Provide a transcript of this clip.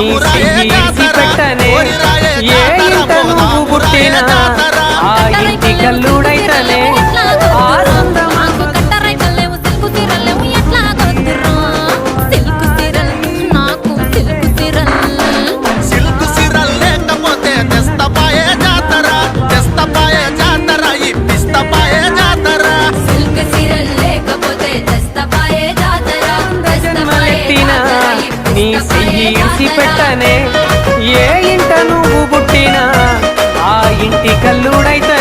నీ చెయ్యి పెట్టనే ఏ ఇంట నువ్వు పుట్టినా ఆ ఇంటి కల్లుడైతనే నీ చెయ్యి పెట్టనే ఏ ఇంట నువ్వు పుట్టినా ఆ ఇంటి కల్లుడైతే